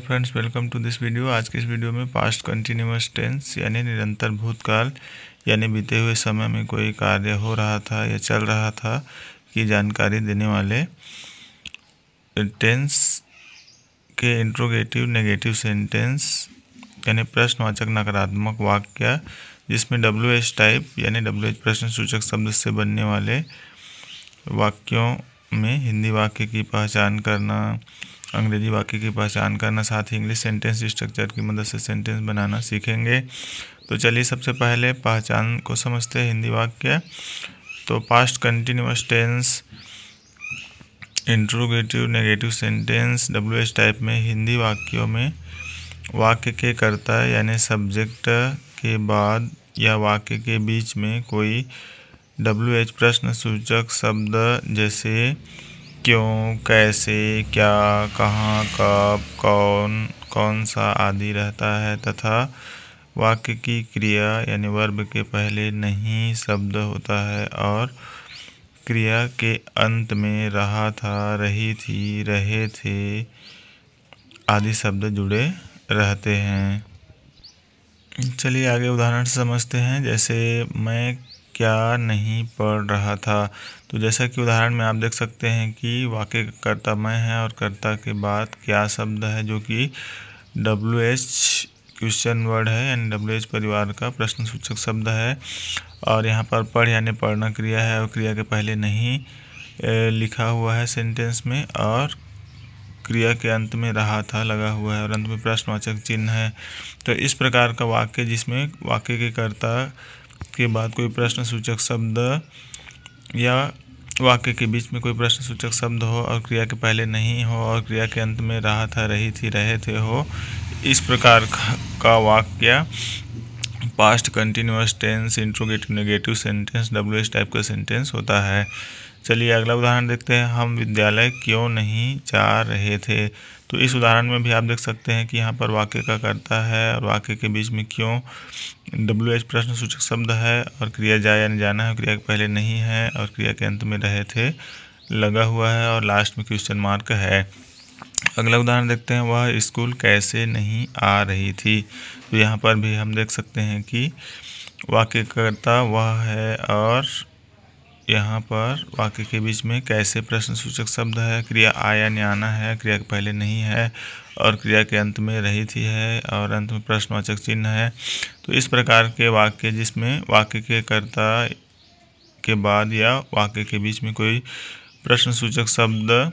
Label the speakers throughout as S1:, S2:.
S1: Friends, welcome to this video. आज के इस वीडियो में पास्ट कंटिन्यूअस टेंस यानी निरंतर भूतकाल यानी बीते हुए समय में कोई कार्य हो रहा था या चल रहा था की जानकारी देने वाले टेंस के इंट्रोगेटिव नेगेटिव सेंटेंस यानी प्रश्नवाचक नकारात्मक वाक्य जिसमें WH टाइप यानी WH प्रश्न सूचक शब्द से बनने वाले वाक्यों में हिंदी वाक्य की पहचान करना, अंग्रेजी वाक्य की पहचान करना, साथ ही इंग्लिश सेंटेंस स्ट्रक्चर की मदद से सेंटेंस बनाना सीखेंगे। तो चलिए सबसे पहले पहचान को समझते हैं हिंदी वाक्य। तो past continuous tense interrogative negative sentence WH type में हिंदी वाक्यों में वाक्य के कर्ता यानी सब्जेक्ट के बाद या वाक्य के बीच में कोई WH प्रश्न सूचक शब्द जैसे क्यों, कैसे, क्या, कहाँ, कब, कौन, कौन सा आदि रहता है तथा वाक्य की क्रिया यानी वर्ब के पहले नहीं शब्द होता है और क्रिया के अंत में रहा था, रही थी, रहे थे आदि शब्द जुड़े रहते हैं। चलिए आगे उदाहरण समझते हैं। जैसे मैं क्या नहीं पढ़ रहा था। तो जैसा कि उदाहरण में आप देख सकते हैं कि वाक्य का कर्ता मैं है और कर्ता के बाद क्या शब्द है जो कि WH क्वेश्चन वर्ड है यानी WH परिवार का प्रश्न सूचक शब्द है। और यहाँ पर पढ़ यानी पढ़ना क्रिया है और क्रिया के पहले नहीं लिखा हुआ है सेंटेंस में और क्रिया के अंत में रहा था लगा हुआ है और अंत में प्रश्नवाचक चिन्ह है। तो इस प्रकार का वाक्य जिसमें वाक्य के कर्ता के बाद कोई प्रश्न सूचक शब्द या वाक्य के बीच में कोई प्रश्न सूचक शब्द हो और क्रिया के पहले नहीं हो और क्रिया के अंत में रहा था, रही थी, रहे थे हो, इस प्रकार का वाक्य past continuous tense interrogative negative sentence WH type का सेंटेंस होता है। चलिए अगला उदाहरण देखते हैं। हम विद्यालय क्यों नहीं जा रहे थे। तो इस उदाहरण में भी आप देख सकते हैं कि यहाँ पर वाक्य का कर्ता है और वाक्य के बीच में क्यों WH प्रश्न सूचक शब्द है और क्रिया जा यानी जाना है, क्रिया के पहले नहीं है और क्रिया के अंत में रहे थे लगा हुआ है और लास्ट में क्वेश्चन मार्क है। अगला उदाहरण देखते हैं। वह स्कूल कैसे नहीं आ रही थी। तो यहाँ पर भी हम देख सकते हैं कि वाक्य कर्ता वह है और यहाँ पर वाक्य के बीच में कैसे प्रश्न सूचक शब्द है, क्रिया यानी आना है, क्रिया के पहले नहीं है और क्रिया के अंत में रही थी है और अंत में प्रश्नवाचक चिन्ह है। तो इस प्रकार के वाक्य जिसमें वाक्य के कर्ता के बाद या वाक्य के बीच में कोई प्रश्न सूचक शब्द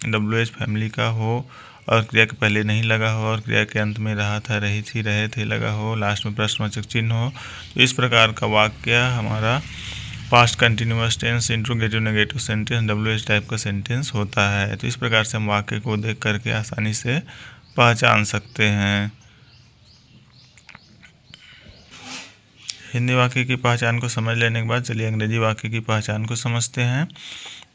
S1: WH फैमिली का हो और क्रिया के पहले नहीं लगा हो और क्रिया के अंत में रहा था, रही थी, रहे थे लगा हो, लास्ट में प्रश्नवाचक चिन्ह हो, तो इस प्रकार का वाक्य हमारा past continuous tense interrogative negative sentence WH type का सेंटेंस होता है। तो इस प्रकार से हम वाक्य को देख करके आसानी से पहचान सकते हैं। हिंदी वाक्य की पहचान को समझ लेने के बाद चलिए अंग्रेजी वाक्य की पहचान को समझते हैं।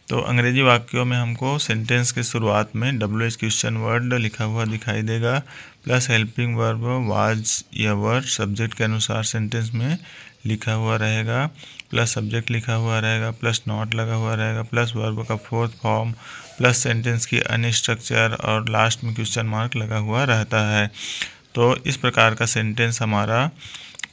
S1: तो अंग्रेजी वाक्यों में हमको सेंटेंस के शुरुआत में WH क्वेश्चन वर्ड लिखा हुआ दिखाई देगा प्लस हेल्पिंग वर्ब वाज या वर सब्जेक्ट के अनुसार सेंटेंस में लिखा हुआ रहेगा प्लस सब्जेक्ट लिखा हुआ रहेगा प्लस नॉट लगा हुआ रहेगा प्लस वर्ब का फोर्थ फॉर्म प्लस सेंटेंस की अन्य स्ट्रक्चर और लास्ट में क्वेश्चन मार्क लगा हुआ रहता है। तो इस प्रकार का सेंटेंस हमारा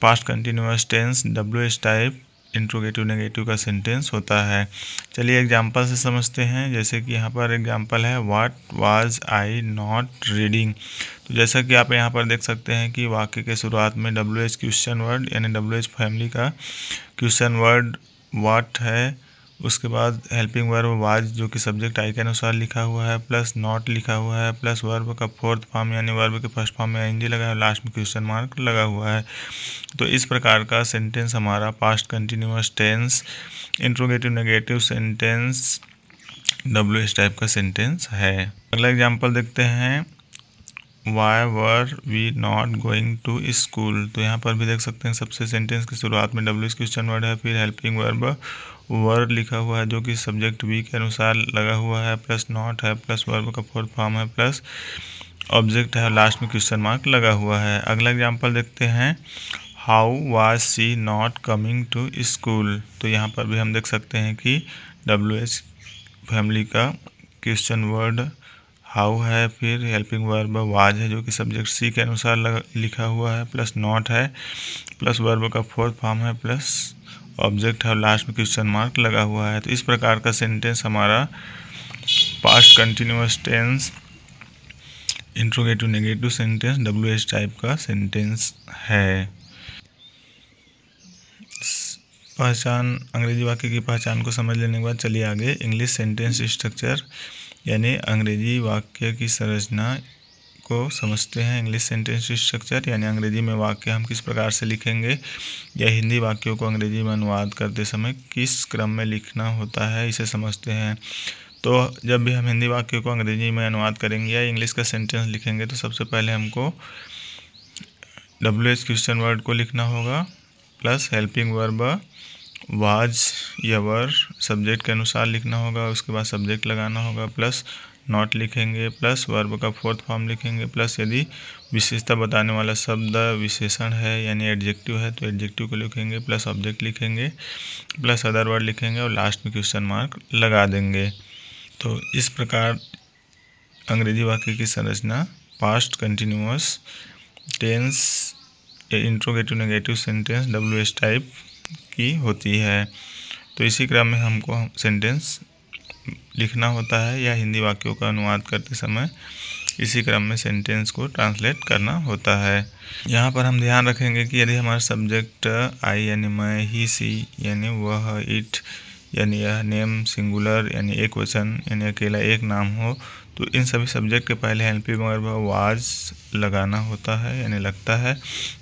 S1: past continuous tense WH type interrogative negative का सेंटेंस होता है। चलिए एग्जांपल से समझते हैं। जैसे कि यहाँ पर एग्जांपल है what was I not reading. तो जैसा कि आप यहाँ पर देख सकते हैं कि वाक्य के शुरुआत में WH क्वेश्चन वर्ड यानी WH फैमिली का क्वेश्चन वर्ड व्हाट है, उसके बाद हेल्पिंग वर्ब वाज जो कि सब्जेक्ट आई के अनुसार लिखा हुआ है प्लस नॉट लिखा हुआ है प्लस वर्ब का फोर्थ फॉर्म यानी वर्ब के फर्स्ट फॉर्म में ING लगा है, लास्ट में क्वेश्चन मार्क लगा हुआ है। तो इस प्रकार का सेंटेंस हमारा past continuous tense interrogative negative sentence WH type का सेंटेंस है। अगला एग्जाम्पल देखते हैं। Why were we not going to school. तो यहाँ पर भी देख सकते हैं सबसे सेंटेंस की शुरुआत में WH क्वेश्चन वर्ड है, फिर हेल्पिंग वर्ब वर लिखा हुआ है जो कि सब्जेक्ट वी के अनुसार लगा हुआ है प्लस नॉट है प्लस वर्ब का फोर्थ फॉर्म है प्लस ऑब्जेक्ट है और लास्ट में क्वेश्चन मार्क लगा हुआ है। अगला एग्जाम्पल देखते हैं। How was she not coming to school. तो यहाँ पर भी हम देख सकते हैं कि WH फैमिली का क्वेश्चन वर्ड हाउ है, फिर हेल्पिंग वर्ब वाज है जो कि सब्जेक्ट सी के अनुसार लिखा हुआ है, प्लस नॉट है, प्लस वर्ब का फोर्थ फॉर्म है, प्लस ऑब्जेक्ट है और लास्ट में क्वेश्चन मार्क लगा हुआ है। तो इस प्रकार का सेंटेंस हमारा past continuous tense interrogative negative sentence WH type का सेंटेंस है। पहचान, अंग्रेजी वाक्य की पहचान को समझ लेने के बाद चलिए आगे इंग्लिश सेंटेंस स्ट्रक्चर यानी अंग्रेजी वाक्य की संरचना को समझते हैं। इंग्लिश सेंटेंस स्ट्रक्चर यानी अंग्रेजी में वाक्य हम किस प्रकार से लिखेंगे या हिंदी वाक्यों को अंग्रेजी में अनुवाद करते समय किस क्रम में लिखना होता है, इसे समझते हैं। तो जब भी हम हिंदी वाक्यों को अंग्रेजी में अनुवाद करेंगे या इंग्लिश का सेंटेंस लिखेंगे तो सबसे पहले हमको WH क्वेश्चन वर्ड को लिखना होगा, प्लस हेल्पिंग वर्ब वाज या वर सब्जेक्ट के अनुसार लिखना होगा, उसके बाद सब्जेक्ट लगाना होगा, प्लस नॉट लिखेंगे, प्लस वर्ब का फोर्थ फॉर्म लिखेंगे, प्लस यदि विशेषता बताने वाला शब्द विशेषण है यानी एडजेक्टिव है तो एडजेक्टिव को लिखेंगे, प्लस ऑब्जेक्ट लिखेंगे, प्लस अदर वर्ड लिखेंगे और लास्ट में क्वेश्चन मार्क लगा देंगे। तो इस प्रकार अंग्रेजी वाक्य की संरचना past continuous tense interrogative negative sentence WH type की होती है। तो इसी क्रम में हमको सेंटेंस लिखना होता है या हिंदी वाक्यों का अनुवाद करते समय इसी क्रम में सेंटेंस को ट्रांसलेट करना होता है। यहाँ पर हम ध्यान रखेंगे कि यदि हमारा सब्जेक्ट आई यानी मैं, ही सी यानी वह, इट यानी यह, नेम सिंगुलर यानी एक वचन यानी अकेला एक नाम हो तो इन सभी सब्जेक्ट के पहले हेल्पिंग वर्ब वाज लगाना होता है यानी लगता है,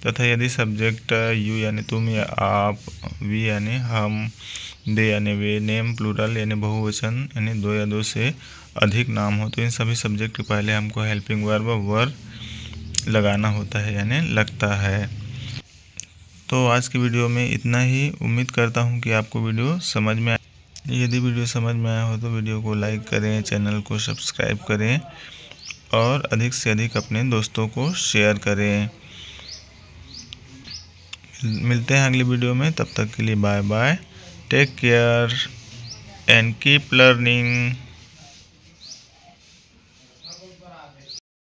S1: तथा यदि सब्जेक्ट यू यानी तुम या आप, वी यानी हम, दे यानी वे, नेम प्लूरल यानी बहुवचन यानी दो या दो से अधिक नाम हो तो इन सभी सब्जेक्ट के पहले हमको हेल्पिंग वर्ब वर लगाना होता है यानी लगता है। तो आज की वीडियो में इतना ही। उम्मीद करता हूँ कि आपको वीडियो समझ में यदि वीडियो समझ में आया हो तो वीडियो को लाइक करें, चैनल को सब्सक्राइब करें और अधिक से अधिक अपने दोस्तों को शेयर करें। मिलते हैं अगली वीडियो में, तब तक के लिए bye bye, take care and keep learning.